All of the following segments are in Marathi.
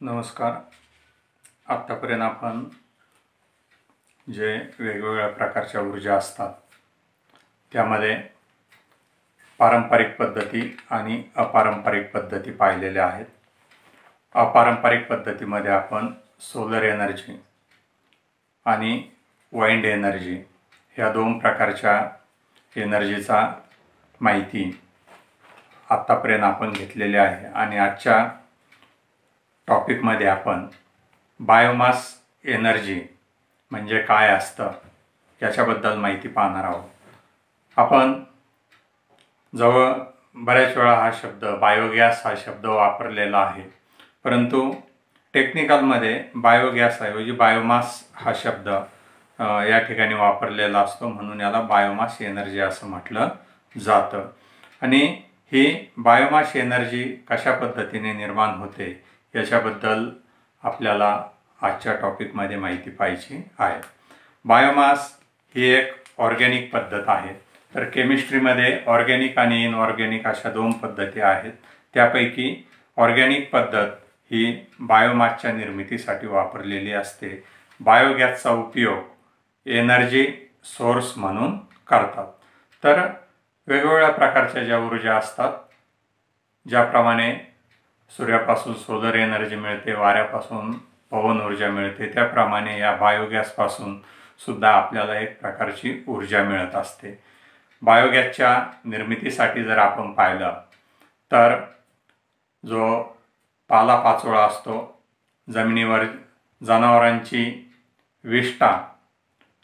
नमस्कार. आत्तापर्यंत आपण जे वेगवेगळ्या प्रकारच्या ऊर्जा असतात त्यामध्ये पारंपरिक पद्धती आणि अपारंपरिक पद्धती पाहिलेल्या आहेत. अपारंपरिक पद्धतीमध्ये आपण सोलर एनर्जी आणि वाइंड एनर्जी ह्या दोन प्रकारच्या एनर्जीचा माहिती आत्तापर्यंत आपण घेतलेली आहे आणि आजच्या टॉपिकमध्ये आपण बायोमास एनर्जी म्हणजे काय असतं याच्याबद्दल माहिती पाहणार आहोत. आपण बऱ्याच वेळा हा शब्द बायोगॅस हा शब्द वापरलेला आहे, परंतु टेक्निकलमध्ये बायोगॅस ऐवजी बायोमास हा शब्द या ठिकाणी वापरलेला असतो, म्हणून याला बायोमास एनर्जी असं म्हटलं जातं. आणि ही बायोमास एनर्जी कशा पद्धतीने निर्माण होते याच्याबद्दल आपल्याला आजच्या टॉपिकमध्ये माहिती पाहिजे आहे. बायोमास ही एक ऑर्गॅनिक पद्धत आहे. तर केमिस्ट्रीमध्ये ऑर्गॅनिक आणि इनऑर्गॅनिक अशा दोन पद्धती आहेत. त्यापैकी ऑर्गॅनिक पद्धत ही बायोमासच्या निर्मितीसाठी वापरलेली असते. बायोगॅसचा उपयोग एनर्जी सोर्स म्हणून करतात. तर वेगवेगळ्या प्रकारच्या ज्या ऊर्जा असतात, ज्याप्रमाणे सूर्यापासून सोलर एनर्जी मिळते, वाऱ्यापासून पवन ऊर्जा मिळते, त्याप्रमाणे या बायोगॅसपासून सुद्धा आपल्याला एक प्रकारची ऊर्जा मिळत असते. बायोगॅसच्या निर्मितीसाठी जर आपण पाहिलं तर जो पालापाचोळा असतो, जमिनीवर जनावरांची विष्ठा,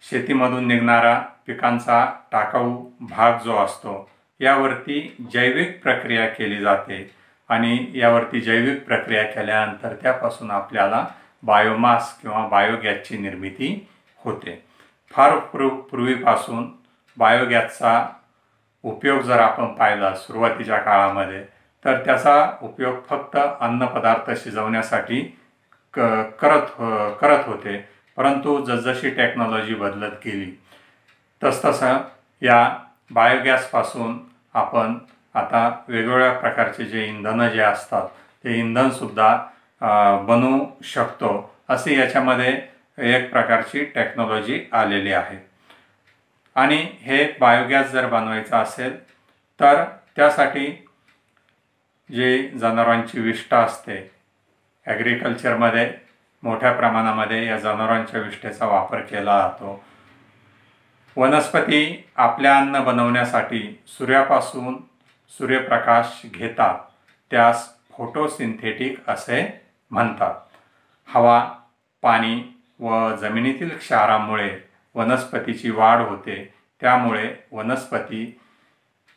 शेतीमधून निघणारा पिकांचा टाकाऊ भाग जो असतो, यावरती जैविक प्रक्रिया केली जाते आणि यावरती जैविक प्रक्रिया केल्यानंतर त्यापासून आपल्याला बायोमास किंवा बायोगॅसची निर्मिती होते. फार पूर्वीपासून बायोगॅसचा उपयोग जर आपण पाहिला सुरुवातीच्या काळामध्ये, तर त्याचा उपयोग फक्त अन्नपदार्थ शिजवण्यासाठी करत होते. परंतु जसजशी टेक्नॉलॉजी बदलत गेली तसतसं या बायोगॅसपासून आपण आता वेगवेगळ्या प्रकारचे जे इंधनं जे असतात ते इंधनसुद्धा बनवू शकतो, असे याच्यामध्ये एक प्रकारची टेक्नॉलॉजी आलेली आहे. आणि हे बायोगॅस जर बनवायचं असेल तर त्यासाठी जे जनावरांची विष्ठा असते, ॲग्रिकल्चरमध्ये मोठ्या प्रमाणामध्ये या जनावरांच्या विष्ठेचा वापर केला जातो. वनस्पती आपल्या अन्न बनवण्यासाठी सूर्यापासून सूर्यप्रकाश घेतात, त्यास फोटोसिंथेटिक असे म्हणतात. हवा, पाणी व जमिनीतील क्षारामुळे वनस्पतीची वाढ होते. त्यामुळे वनस्पती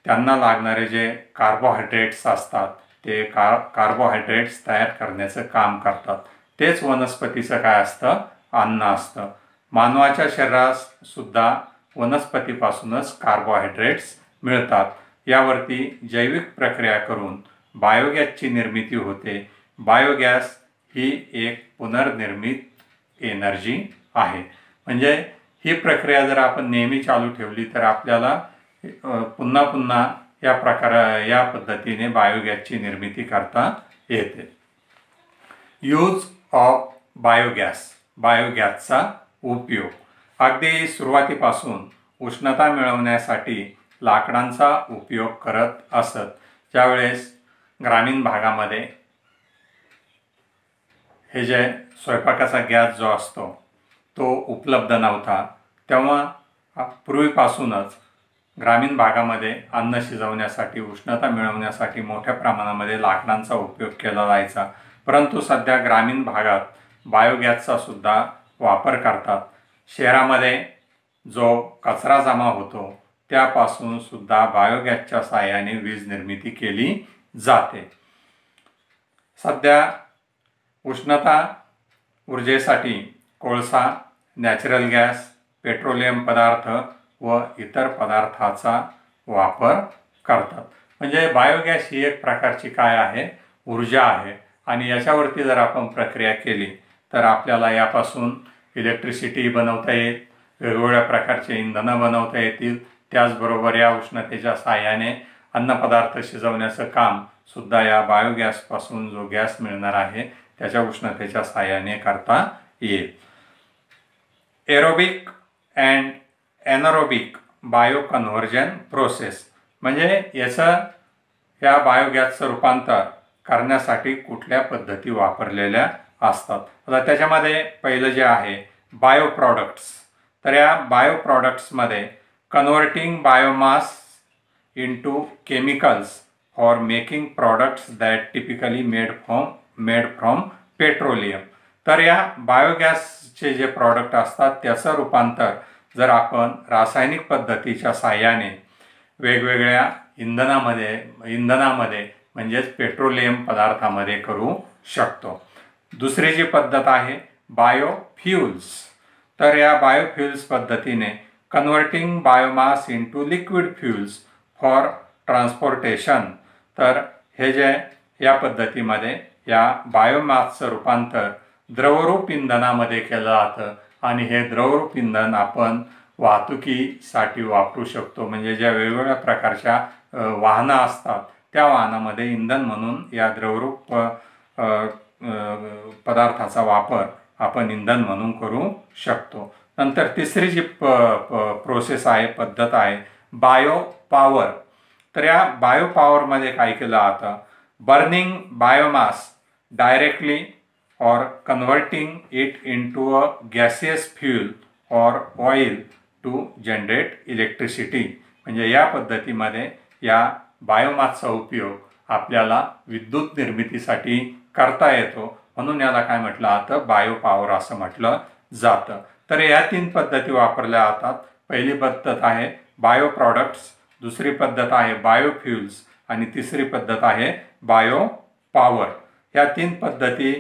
त्यांना लागणारे जे कार्बोहायड्रेट्स असतात ते कार्बोहायड्रेट्स तयार करण्याचं काम करतात. तेच वनस्पतीचं काय असतं? अन्न असतं. मानवाच्या शरीरास सुद्धा वनस्पतीपासूनच कार्बोहायड्रेट्स मिळतात. यावरती जैविक प्रक्रिया करून बायोगॅसची निर्मिती होते. बायोगॅस ही एक पुनर्निर्मित एनर्जी आहे. म्हणजे ही प्रक्रिया जर आपण नेहमी चालू ठेवली तर आपल्याला पुन्हा पुन्हा या पद्धतीने बायोगॅसची निर्मिती करता येते. यूज ऑफ बायोगॅसचा उपयोग अगदी सुरुवातीपासून उष्णता मिळवण्यासाठी लाकडांचा उपयोग करत असत. ज्यावेळेस ग्रामीण भागामध्ये हे जे स्वयंपाकाचा गॅस जो असतो तो उपलब्ध नव्हता, तेव्हा पूर्वीपासूनच ग्रामीण भागामध्ये अन्न शिजवण्यासाठी, उष्णता मिळवण्यासाठी मोठ्या प्रमाणामध्ये लाकडांचा उपयोग केला जायचा. परंतु सध्या ग्रामीण भागात बायोगॅसचा सुद्धा वापर करतात. शहरामध्ये जो कचरा जमा होतो त्यापासून सुद्धा बायोगॅसच्या साहाय्याने वीज निर्मिती केली जाते. सध्या उष्णता ऊर्जेसाठी कोळसा, नॅचरल गॅस, पेट्रोलियम पदार्थ व इतर पदार्थाचा वापर करतात. म्हणजे बायोगॅस ही एक प्रकारची काय आहे? ऊर्जा आहे. आणि याच्यावरती जर आपण प्रक्रिया केली तर आपल्याला यापासून इलेक्ट्रिसिटी बनवता येईल, वेगवेगळ्या प्रकारचे इंधनं बनवता येतील. त्याचबरोबर या उष्णतेच्या साहाय्याने अन्नपदार्थ शिजवण्याचं काम सुद्धा या बायोगॅसपासून जो गॅस मिळणार आहे त्याच्या उष्णतेच्या साहाय्याने करता येईल. Aerobic and anaerobic bio conversion process म्हणजे या बायोगॅसचं रूपांतर करण्यासाठी कुठल्या पद्धती वापरलेल्या असतात. आता त्याच्यामध्ये पहिलं जे आहे बायो प्रॉडक्ट्स. तर या बायो प्रॉडक्ट्समध्ये converting biomass into chemicals for making products that typically made from petroleum. तर या बायोगॅसचे जे प्रॉडक्ट असतात त्याचं रूपांतर जर आपण रासायनिक पद्धतीच्या साहाय्याने वेगवेगळ्या इंधनामध्ये म्हणजेच पेट्रोलियम पदार्थामध्ये करू शकतो. दुसरी जी पद्धत आहे बायोफ्युल्स. तर या बायोफ्युल्स पद्धतीने converting biomass into liquid fuels for transportation. तर या पद्धतीमध्ये या बायोमासचं रूपांतर द्रवरूप इंधनामध्ये केलं जातं आणि हे द्रवरूप इंधन आपण वाहतुकीसाठी वापरू शकतो. म्हणजे ज्या वेगवेगळ्या प्रकारच्या वाहनं असतात त्या वाहनामध्ये इंधन म्हणून या द्रवरूप पदार्थाचा वापर आपण इंधन म्हणून करू शकतो. नंतर तिसरी जी प्रोसेस आहे पद्धत आहे बायो पॉवर. तर या बायो पॉवरमध्ये काय केलं जातं burning biomass directly or converting it into a gaseous fuel or oil to generate electricity. म्हणजे या पद्धतीमध्ये या बायोमासचा उपयोग आपल्याला विद्युत निर्मितीसाठी करता येतो म्हणून याला काय म्हटलं जातं बायो पॉवर असं म्हटलं जातं. तर या 3 पद्धती वापरल्या जातात. पहिली पद्धत आहे बायो प्रॉडक्ट्स, दुसरी पद्धत आहे बायोफ्युल्स आणि तिसरी पद्धत आहे बायो पॉवर. या 3 पद्धती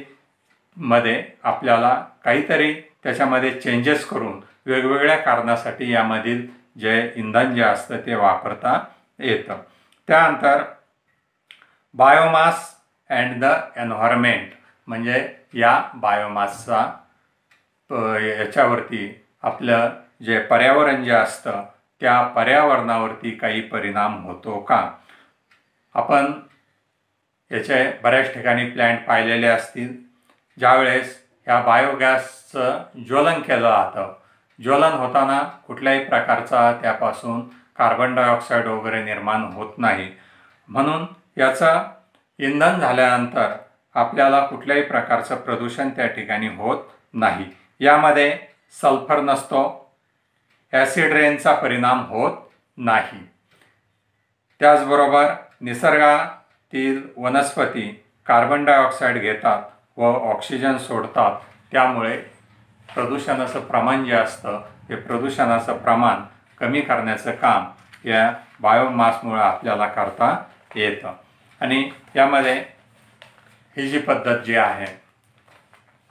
मध्ये आपल्याला काहीतरी त्याच्यामध्ये चेंजेस करून वेगवेगळ्या कारणासाठी यामधील इंधन जे असतं ते वापरता येतं. त्यानंतर बायोमास अँड द एन्व्हायरमेंट म्हणजे या बायोमासचा याच्यावरती आपलं जे पर्यावरण जे असतं त्या पर्यावरणावरती काही परिणाम होतो का. आपण याचे बऱ्याच ठिकाणी प्लॅन्ट पाहिलेले असतील. ज्यावेळेस ह्या बायोगॅसचं ज्वलन केलं जातं, ज्वलन होताना कुठल्याही प्रकारचा त्यापासून कार्बन डायऑक्साईड वगैरे निर्माण होत नाही. म्हणून याचं इंधन झाल्यानंतर आपल्याला कुठल्याही प्रकारचं प्रदूषण त्या ठिकाणी होत नाही. यामध्ये सल्फर नसतो, ॲसिड रेनचा परिणाम होत नाही. त्याचबरोबर निसर्गातील वनस्पती कार्बन डायऑक्साईड घेतात व ऑक्सिजन सोडतात. त्यामुळे प्रदूषणाचं प्रमाण जे असतं ते प्रदूषणाचं प्रमाण कमी करण्याचं काम या बायोमासमुळे आपल्याला करता येतं. आणि यामध्ये ही जी पद्धत जी आहे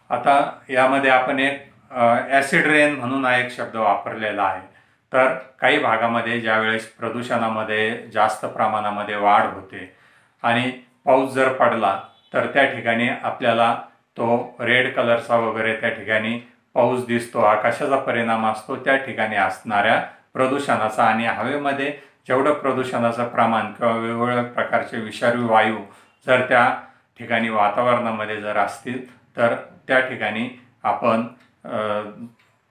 आता यामध्ये आपण एक ॲसिड रेन म्हणून एक शब्द वापरलेला आहे. तर काही भागामध्ये ज्यावेळेस प्रदूषणामध्ये जास्त प्रमाणामध्ये वाढ होते आणि पाऊस जर पडला तर त्या ठिकाणी आपल्याला तो रेड कलरचा वगैरे त्या ठिकाणी पाऊस दिसतो. हा कशाचा परिणाम असतो त्या ठिकाणी असणाऱ्या प्रदूषणाचा. आणि हवेमध्ये जेवढं प्रदूषणाचं प्रमाण किंवा वेगवेगळ्या प्रकारचे विषारी वायू जर त्या ठिकाणी वातावरणामध्ये जर असतील तर त्या ठिकाणी आपण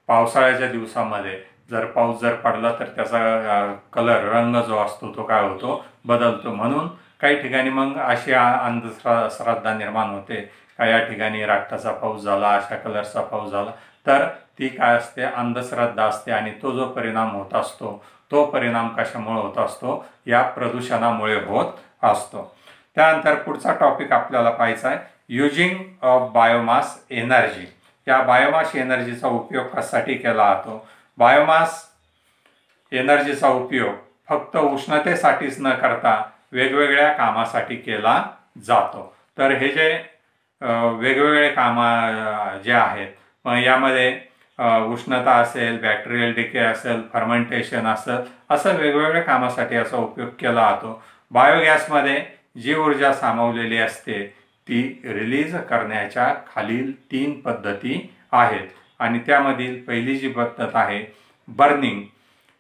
पावसाळ्याच्या दिवसामध्ये जर पाऊस जर पडला तर त्याचा कलर रंग जो असतो तो काय होतो बदलतो. म्हणून काही ठिकाणी मग अशी अंधश्रद्धा निर्माण होते का या ठिकाणी रक्ताचा पाऊस झाला, अशा कलरचा पाऊस झाला. तर ती काय असते अंधश्रद्धा असते आणि तो जो परिणाम होत असतो तो परिणाम कशामुळे होत असतो या प्रदूषणामुळे होत असतो. त्यानंतर पुढचा टॉपिक आपल्याला पाहायचा आहे युजिंग ऑफ बायोमास एनर्जी. या बायोमास एनर्जीचा उपयोग कशासाठी केला जातो. बायोमास एनर्जीचा उपयोग फक्त उष्णतेसाठीच न करता वेगवेगळ्या कामासाठी केला जातो. तर हे जे वेगवेगळे कामं जे आहेत मग यामध्ये उष्णता असेल, बॅक्टेरियल डिके असेल, फर्मेंटेशन असेल, असं वेगवेगळ्या कामासाठी याचा उपयोग केला जातो. बायोगॅसमध्ये जी ऊर्जा सामावलेली असते ती रिलीज करण्याच्या खालील 3 पद्धती आहेत आणि त्यामधील पहिली जी पद्धत आहे बर्निंग.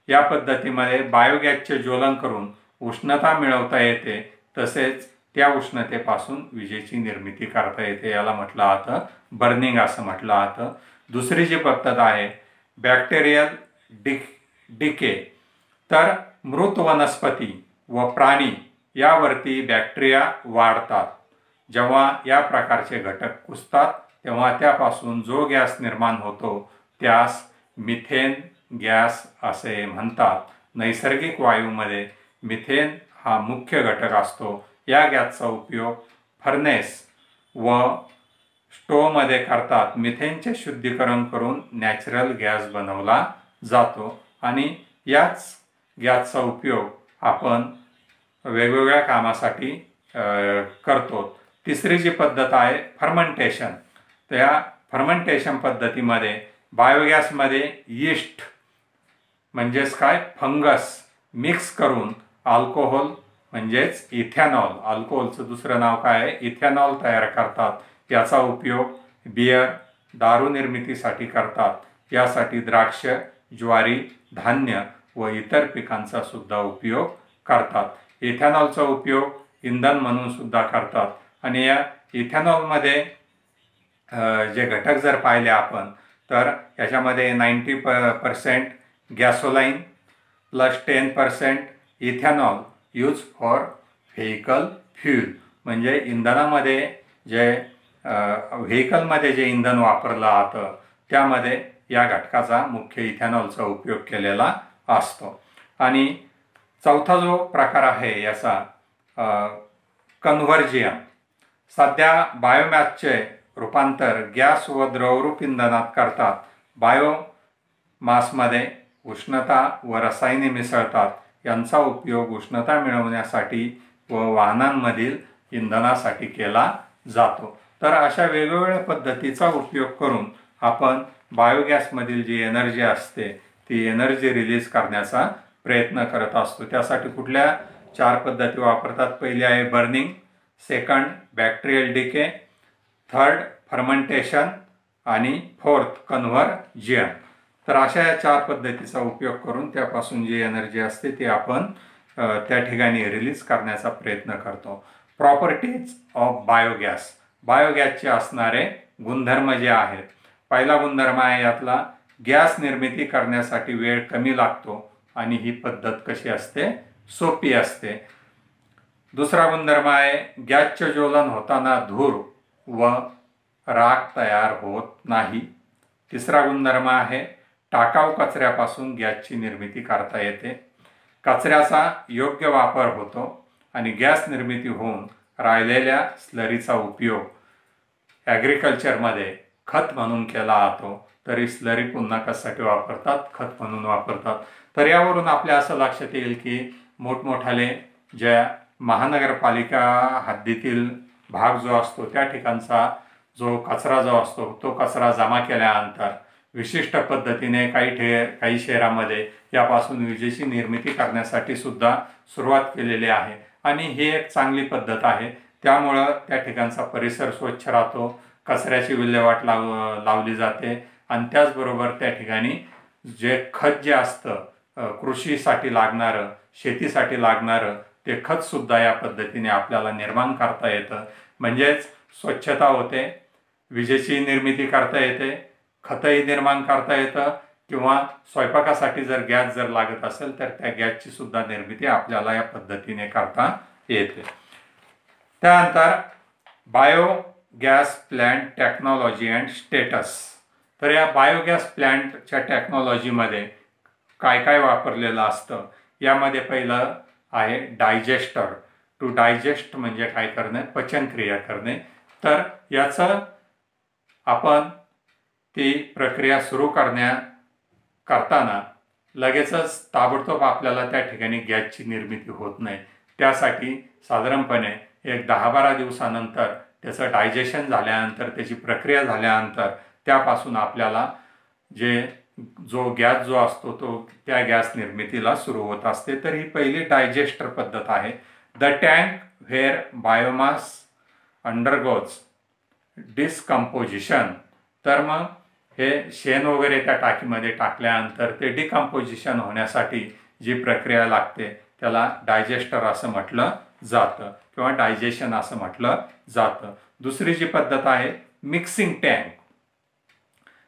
या पद्धतीमध्ये बायोगॅसचे ज्वलन करून उष्णता मिळवता येते तसेच त्या उष्णतेपासून विजेची निर्मिती करता येते. याला म्हटलं जातं बर्निंग असं म्हटलं जातं. दुसरी जी पद्धत आहे बॅक्टेरियल डिके, तर मृत वनस्पती व प्राणी यावरती बॅक्टेरिया वाढतात. जेव्हा या प्रकारचे घटक कुजतात तेव्हा त्यापासून जो गॅस निर्माण होतो त्यास मिथेन गॅस असे म्हणतात. नैसर्गिक वायूमध्ये मिथेन हा मुख्य घटक असतो. या गॅसचा उपयोग फर्नेस व स्टोव्हमध्ये करतात. मिथेनचे शुद्धीकरण करून नॅचरल गॅस बनवला जातो आणि याच गॅसचा उपयोग आपण वेगवेगळ्या कामासाठी करतो. तिसरी जी पद्धत आहे फर्मेंटेशन. त्या फर्मेंटेशन पद्धतीमध्ये बायोगॅसमध्ये यीस्ट म्हणजेच काय फंगस मिक्स करून अल्कोहोल म्हणजेच इथेनॉल, अल्कोहोलचं दुसरं नाव काय आहे इथेनॉल तयार करतात. याचा उपयोग बियर दारू निर्मितीसाठी करतात. यासाठी द्राक्ष, ज्वारी, धान्य व इतर पिकांचा सुद्धा उपयोग करतात. इथेनॉलचा उपयोग इंधन म्हणून सुद्धा करतात. आणि या इथेनॉलमध्ये जे घटक जर पाहिले आपण तर याच्यामध्ये 90% gasoline plus 10% ethanol use for vehicle fuel. म्हणजे इंधनामध्ये जे व्हेकलमध्ये जे इंधन वापरलं जातं त्यामध्ये या घटकाचा मुख्य इथेनॉलचा उपयोग केलेला असतो. आणि चौथा जो प्रकार आहे याचा कन्व्हर्जियन. सध्या बायोमॅसचे रूपांतर गॅस व द्रवरूप इंधनात करतात. बायोमासमध्ये उष्णता व रसायने मिसळतात. यांचा उपयोग उष्णता मिळवण्यासाठी व वाहनांमधील इंधनासाठी केला जातो. तर अशा वेगवेगळ्या पद्धतीचा उपयोग करून आपण बायोगॅसमधील जी एनर्जी असते ती एनर्जी रिलीज करण्याचा प्रयत्न करत असतो. त्यासाठी कुठल्या 4 पद्धती वापरतात? पहिली आहे burning, second bacterial decay, third fermentation आणि फोर्थ कन्व्हर्जियन. तर अशा या 4 पद्धतीचा उपयोग करून त्यापासून जी एनर्जी असते ती आपण त्या ठिकाणी रिलीज करण्याचा प्रयत्न करतो. Properties of biogas. बायोगॅसचे असणारे गुणधर्म जे आहेत. पहिला गुणधर्म आहे यातला गॅस निर्मिती करण्यासाठी वेळ कमी लागतो आणि ही पद्धत कशी असते सोपी असते. दुसरा गुणधर्म आहे गॅसचे ज्वलन होताना धूर व राख तयार होत नाही. तिसरा गुणधर्म आहे टाकाऊ कचऱ्यापासून गॅसची निर्मिती करता येते. कचऱ्याचा योग्य वापर होतो आणि गॅस निर्मिती होऊन राहिलेल्या स्लरीचा उपयोग ॲग्रिकल्चरमध्ये खत म्हणून केला जातो. तरी स्लरी पुन्हा कशासाठी वापरतात? खत म्हणून वापरतात. तर यावरून आपल्या असं लक्षात येईल की मोठमोठाले ज्या महानगरपालिका हद्दीतील भाग जो असतो त्या ठिकाणचा जो कचरा जो असतो तो कचरा जमा केल्यानंतर विशिष्ट पद्धतीने काही शहरामध्ये यापासून विजेची निर्मिती करण्यासाठी सुद्धा सुरुवात केलेली आहे आणि ही एक चांगली पद्धत आहे. त्यामुळं त्या ठिकाणचा परिसर स्वच्छ राहतो, कचऱ्याची विल्हेवाट लावली जाते आणि त्याचबरोबर त्या ठिकाणी जे खत जे असतं कृषीसाठी लागणारं, शेतीसाठी लागणारं ते खतसुद्धा या पद्धतीने आपल्याला निर्माण करता येतं. म्हणजेच स्वच्छता होते, विजेची निर्मिती करता येते, खतही निर्माण करता येतं किंवा स्वयंपाकासाठी जर गॅस जर लागत असेल तर त्या गॅसची सुद्धा निर्मिती आपल्याला या पद्धतीने करता येते. त्यानंतर biogas plant technology and status. तर या बायोगॅस प्लॅन्टच्या टेक्नॉलॉजीमध्ये काय काय वापरलेलं असतं यामध्ये पहिलं आहे डायजेस्टर. टू डायजेस्ट म्हणजे काय करणे? पचनक्रिया करणे. तर याचं आपण ती प्रक्रिया सुरू करताना लगेचच ताबडतोब आपल्याला त्या ठिकाणी गॅसची निर्मिती होत नाही. त्यासाठी साधारणपणे एक 10-12 दिवसानंतर त्याचं डायजेशन झाल्यानंतर त्याची प्रक्रिया झाल्यानंतर त्यापासून आपल्याला जो गॅस जो असतो तो त्या गॅस निर्मितीला सुरू होत असते. तर ही पहिली डायजेस्टर पद्धत आहे. The tank where biomass undergoes decomposition. तर मग हे शेण वगैरे त्या टाकीमध्ये टाकल्यानंतर ते डिकम्पोजिशन होण्यासाठी जी प्रक्रिया लागते त्याला डायजेस्टर असं म्हटलं जातं किंवा डायजेशन असं म्हटलं जातं. दुसरी जी पद्धत आहे mixing tank.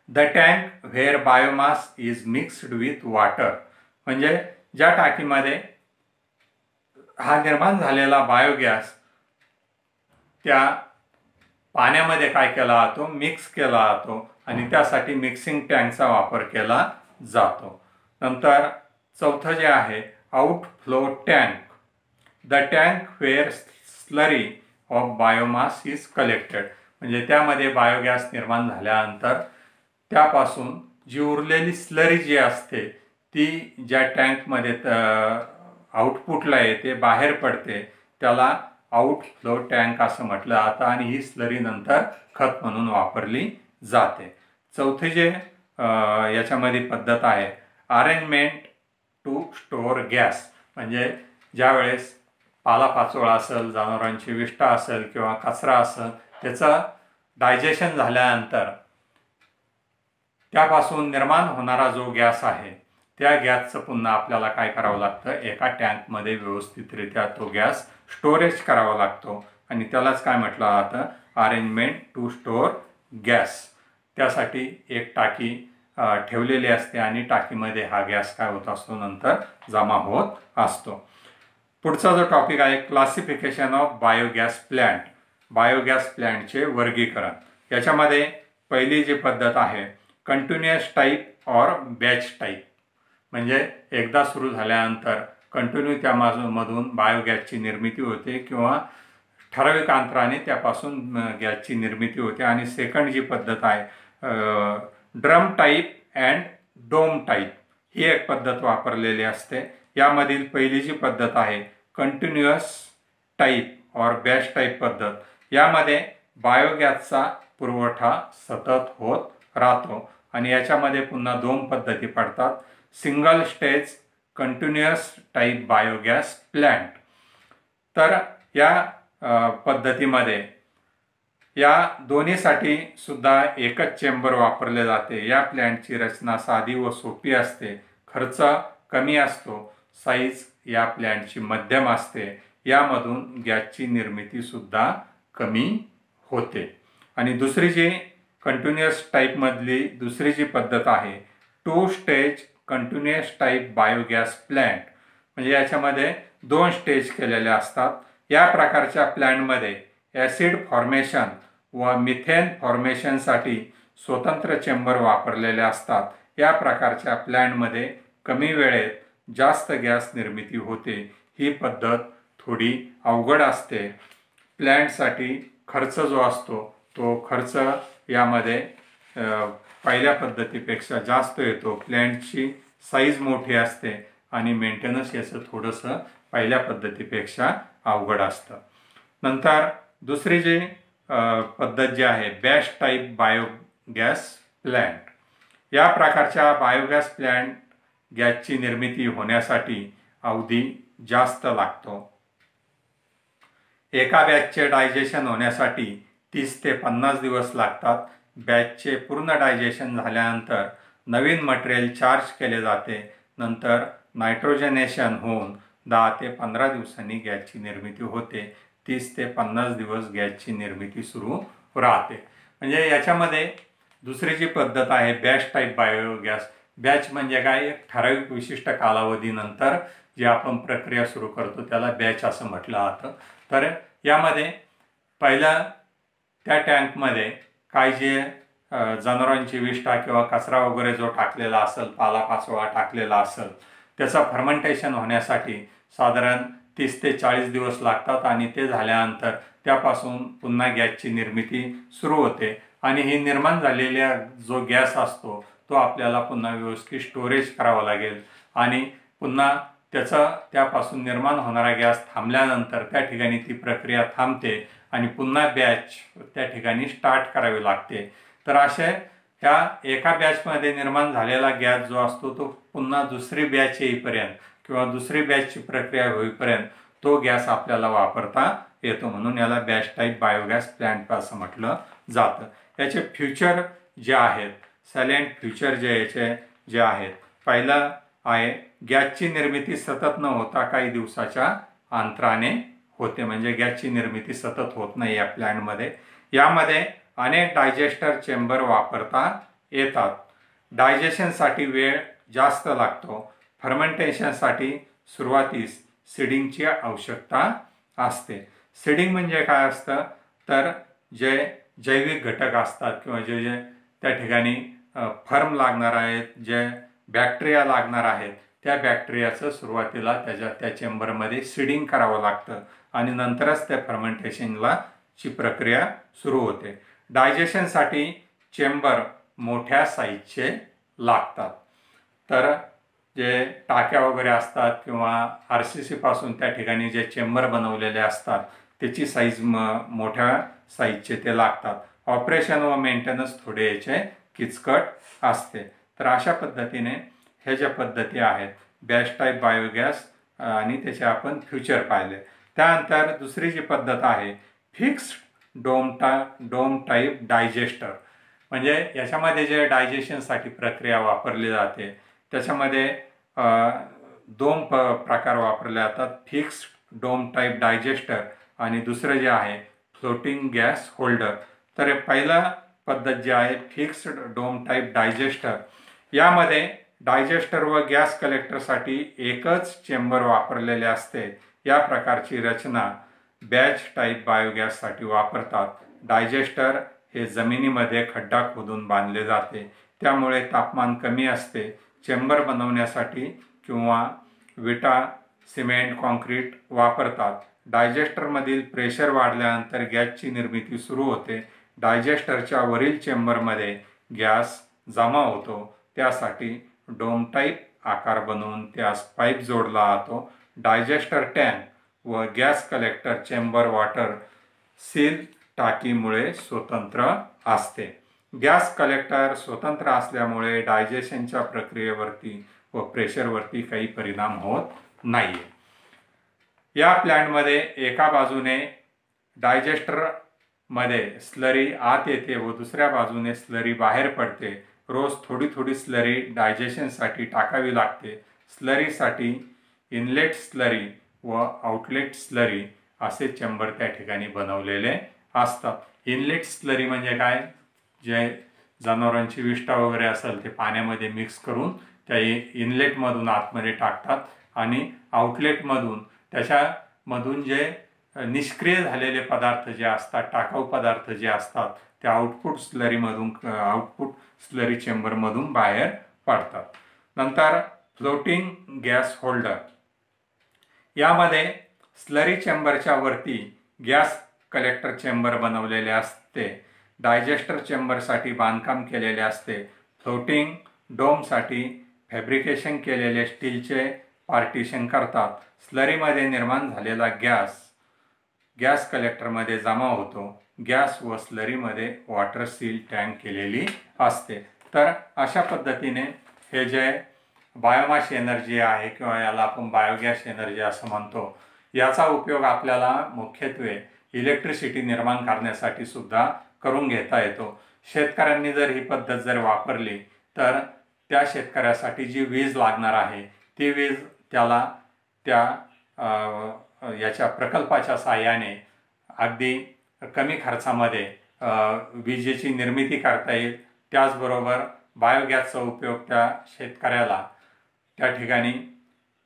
The tank where biomass is mixed with water. म्हणजे ज्या टाकीमध्ये हा निर्माण झालेला बायोगॅस त्या पाण्यामध्ये काय केला जातो, मिक्स केला जातो आणि त्यासाठी मिक्सिंग टँकचा वापर केला जातो. नंतर चौथं जे आहे outflow tank. The tank where slurry of biomass is collected. म्हणजे त्यामध्ये बायोगॅस निर्माण झाल्यानंतर त्यापासून जी उरलेली स्लरी जी असते ती ज्या टँकमध्ये आउटपुटला येते, बाहेर पडते, त्याला आउटफ्लो टँक असं म्हटलं जातं आणि ही स्लरी नंतर खत म्हणून वापरली जाते. चौथे जे याच्यामध्ये पद्धत आहे अरेंजमेंट टू स्टोअर गॅस. म्हणजे ज्या वेळेस पालापाचोळा असेल, जनावरांची विष्ठा असेल किंवा कचरा असेल, त्याचं डायजेशन झाल्यानंतर त्यापासून निर्माण होणारा जो गॅस आहे त्या गॅसचं पुन्हा आपल्याला काय करावं लागतं, एका टँकमध्ये व्यवस्थितरित्या तो गॅस स्टोरेज करावा लागतो आणि त्यालाच काय म्हटलं जातं, अरेंजमेंट टू स्टोअर गॅस. त्यासाठी एक टाकी ठेवलेली असते आणि टाकीमध्ये हा गॅस काय होत असतो, नंतर जमा होत असतो. पुढचा जो टॉपिक आहे classification of biogas plant. Biogas प्लॅन्टचे वर्गीकरण. याच्यामध्ये पहिली जी पद्धत आहे कंटिन्युअस टाईप और बॅच टाईप. म्हणजे एकदा सुरू झाल्यानंतर कंटिन्यू त्यामधून बायोगॅसची निर्मिती होते किंवा ठराविक अंतराने त्यापासून गॅसची निर्मिती होते. आणि सेकंड जी पद्धत आहे drum type and dome type, ही एक पद्धत वापरलेली असते. यामधील पहिली जी पद्धत आहे कंटिन्युअस टाईप और बॅच टाईप पद्धत, यामध्ये बायोगॅसचा पुरवठा सतत होत राहतो आणि याच्यामध्ये पुन्हा दोन पद्धती पडतात. Single stage continuous type biogas plant. तर या पद्धतीमध्ये या दोन्हीसाठी सुद्धा एकच चेंबर वापरले जाते. या प्लॅन्टची रचना साधी व सोपी असते, खर्च कमी असतो, साईज या प्लॅन्टची मध्यम असते, यामधून गॅसची निर्मिती सुद्धा कमी होते. आणि दुसरी जी कंटिन्युअस टाईपमधली दुसरी जी पद्धत आहे two stage continuous type biogas plant. म्हणजे याच्यामध्ये दोन स्टेज केलेले असतात. या प्रकारच्या प्लॅन्टमध्ये ॲसिड फॉर्मेशन व मिथेन फॉर्मेशनसाठी स्वतंत्र चेंबर वापरलेले असतात. या प्रकारच्या प्लॅन्टमध्ये कमी वेळेत जास्त गॅस निर्मिती होते. ही पद्धत थोडी अवघड असते. प्लॅन्टसाठी खर्च जो असतो तो खर्च यामध्ये पहिल्या पद्धतीपेक्षा जास्त येतो. प्लॅन्टची साईज मोठी असते आणि मेंटेनन्स याचं थोडंसं पहिल्या पद्धतीपेक्षा अवघड असतं. नंतर दुसरी जी पद्धत जी आहे बॅच टाईप बायोगॅस प्लॅन्ट. या प्रकारच्या बायोगॅस प्लॅन्ट गॅसची निर्मिती होण्यासाठी अवधी जास्त लागतो. एका बॅचचे डायजेशन होण्यासाठी 30 ते 50 दिवस लागतात. बॅचचे पूर्ण डायजेशन झाल्यानंतर नवीन मटेरियल चार्ज केले जाते. नंतर नायट्रोजनेशन होऊन 10 ते 15 दिवसांनी गॅसची निर्मिती होते. 30 ते 50 दिवस गॅसची निर्मिती सुरू राहते. म्हणजे याच्यामध्ये दुसरी जी पद्धत आहे बॅच टाईप बायोगॅस. बॅच म्हणजे काय, एक ठराविक विशिष्ट कालावधीनंतर जी आपण प्रक्रिया सुरू करतो त्याला बॅच असं म्हटलं जातं. तर यामध्ये पहिला त्या टँकमध्ये काय जे जनावरांची विष्ठा किंवा कचरा वगैरे जो टाकलेला असेल, पालापाचोळा टाकलेला असेल, त्याचं फर्मेंटेशन होण्यासाठी साधारण 30 ते 40 दिवस लागतात आणि ते झाल्यानंतर त्यापासून पुन्हा गॅसची निर्मिती सुरू होते. आणि ही निर्माण झालेला जो गॅस असतो तो आपल्याला पुन्हा व्यवस्थित स्टोरेज करावा लागेल आणि पुन्हा त्यापासून निर्माण होणारा गॅस थांबल्यानंतर त्या ठिकाणी ती प्रक्रिया थांबते आणि पुन्हा बॅच त्या ठिकाणी स्टार्ट करावी लागते. तर अशा ह्या एका बॅचमध्ये निर्माण झालेला गॅस जो असतो तो पुन्हा दुसरी बॅच येईपर्यंत किंवा दुसरी बॅचची प्रक्रिया होईपर्यंत तो गॅस आपल्याला वापरता येतो. म्हणून याला बॅच टाईप बायोगॅस प्लॅन्ट असं म्हटलं जातं. याचे फ्युचर जे आहेत, सायलेंट फ्युचर जे आहेत, पहिलं आहे गॅसची निर्मिती सतत न होता काही दिवसाच्या अंतराने होते, म्हणजे गॅसची निर्मिती सतत होत नाही या प्लॅन्टमध्ये. यामध्ये अनेक डायजेस्टर चेंबर वापरता येतात. डायजेशनसाठी वेळ जास्त लागतो. फर्मेंटेशनसाठी सुरुवातीस सीडिंगची आवश्यकता असते. सीडिंग म्हणजे काय असतं, तर जे जैविक घटक असतात किंवा जे जे त्या ठिकाणी फर्म लागणार आहेत, जे बॅक्टेरिया लागणार आहेत, त्या बॅक्टेरियाचं सुरुवातीला त्या चेंबरमध्ये सीडिंग करावं लागतं आणि नंतरच त्या फर्मेंटेशनला ची प्रक्रिया सुरू होते. डायजेशनसाठी चेंबर मोठ्या साईजचे लागतात. तर जे टाक्या वगैरे असतात किंवा RCC पासून त्या ठिकाणी जे चेंबर बनवलेले असतात त्याची साईज मोठ्या साईजचे ते लागतात. ऑपरेशन व मेंटेनन्स थोडे याचे किचकट असते. तर अशा पद्धतीने ह्या ज्या पद्धती आहेत बॅच टाईप बायोगॅस आणि त्याचे आपण फ्युचर पाहिले. त्यानंतर दुसरी जी पद्धत आहे फिक्स्ड डोम टाईप डायजेस्टर, म्हणजे याच्यामध्ये जे डायजेशनसाठी प्रक्रिया वापरली जाते त्याच्यामध्ये दोन प्रकार वापरले जातात, फिक्स्ड डोम टाईप डायजेस्टर आणि दुसरं जे आहे फ्लोटिंग गॅस होल्डर. तर पहिला पद्धत जी आहे फिक्स्ड डोम टाईप डायजेस्टर, यामध्ये डायजेस्टर व गॅस कलेक्टरसाठी एकच चेंबर वापरलेले असते. या प्रकारची रचना बॅच टाईप बायोगॅससाठी वापरतात. डायजेस्टर हे जमिनीमध्ये खड्डा खोदून बांधले जाते, त्यामुळे तापमान कमी असते. चेंबर बनवण्यासाठी किंवा विटा, सिमेंट, कॉन्क्रीट वापरतात. डायजेस्टरमधील प्रेशर वाढल्यानंतर गॅसची निर्मिती सुरू होते. डायजेस्टरच्या वरील चेंबरमध्ये गॅस जमा होतो, त्यासाठी डोम टाईप आकार बनवून त्यास पाईप जोडला जातो. डायजेस्टर टँक व gas collector chamber water seal टाकीमुळे स्वतंत्र असते. गॅस कलेक्टर स्वतंत्र असल्यामुळे डायजेशनच्या प्रक्रियेवरती व प्रेशरवरती काही परिणाम होत नाही. या प्लॅन्टमध्ये एका बाजूने डायजेस्टरमध्ये स्लरी आत येते व दुसऱ्या बाजूने स्लरी बाहेर पडते. रोज थोडी थोडी स्लरी डायजेशनसाठी टाकावी लागते. स्लरीसाठी इनलेट स्लरी व आउटलेट स्लरी असे चेंबर त्या ठिकाणी बनवलेले असतात. इनलेट स्लरी म्हणजे काय, जे जनावरांची विष्ठा वगैरे असेल ते पाण्यामध्ये मिक्स करून त्या इनलेटमधून आतमध्ये टाकतात आणि आउटलेटमधून त्याच्यामधून जे निष्क्रिय झालेले पदार्थ जे असतात, टाकाऊ पदार्थ जे असतात, ते आउटपुट स्लरी चेंबरमधून बाहेर पडतात. नंतर फ्लोटिंग गॅस होल्डर, यामध्ये स्लरी चेंबरच्या वरती गॅस कलेक्टर चेंबर बनवलेले असते. डायजेस्टर चेंबरसाठी बांधकाम केलेले असते. फ्लोटिंग डोमसाठी फॅब्रिकेशन केलेले स्टीलचे पार्टिशन करतात. स्लरीमध्ये निर्माण झालेला गॅस कलेक्टरमध्ये जमा होतो. गॅस व स्लरीमध्ये वॉटर सील टँक केलेली असते. तर अशा पद्धतीने हे जे बायोमास एनर्जी आहे किंवा याला आपण बायोगॅस एनर्जी असं म्हणतो, याचा उपयोग आपल्याला मुख्यत्वे इलेक्ट्रिसिटी निर्माण करण्यासाठी सुद्धा करून घेता येतो. शेतकऱ्यांनी जर ही पद्धत जर वापरली तर त्या शेतकऱ्यासाठी जी वीज लागणार आहे ती वीज त्याला त्या याच्या प्रकल्पाच्या साहाय्याने अगदी कमी खर्चामध्ये विजेची निर्मिती करता येईल. त्याचबरोबर बायोगॅसचा उपयोग त्या शेतकऱ्याला त्या ठिकाणी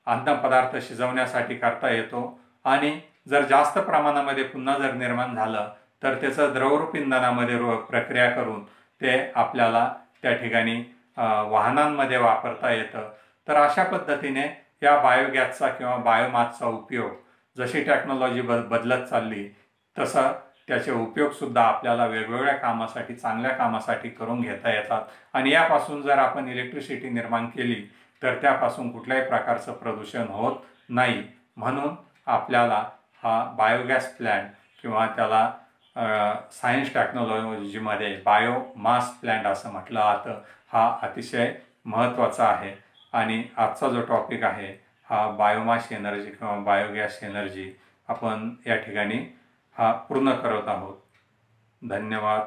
अन्नपदार्थ शिजवण्यासाठी करता येतो आणि जर जास्त प्रमाणामध्ये पुन्हा जर निर्माण झालं तर त्याचं द्रवरूप इंधनामध्ये प्रक्रिया करून ते आपल्याला त्या ठिकाणी वाहनांमध्ये वापरता येतं. तर अशा पद्धतीने या बायोगॅसचा किंवा बायोमासचा उपयोग जशी टेक्नॉलॉजी बदलत चालली तसं त्याचे उपयोगसुद्धा आपल्याला वेगवेगळ्या कामासाठी, चांगल्या कामासाठी करून घेता येतात. आणि यापासून जर आपण इलेक्ट्रिसिटी निर्माण केली तर त्यापासून कुठल्याही प्रकारचं प्रदूषण होत नाही. म्हणून आपल्याला हा बायोगॅस प्लॅन्ट किंवा त्याला सायन्स टेक्नॉलॉजीमध्ये बायोमास प्लॅन्ट असं म्हटलं जातं, हा अतिशय महत्त्वाचा आहे. आणि आजचा जो टॉपिक आहे हा बायोमास एनर्जी किंवा बायोगॅस एनर्जी आपण या ठिकाणी हा पूर्ण करत आहोत. धन्यवाद.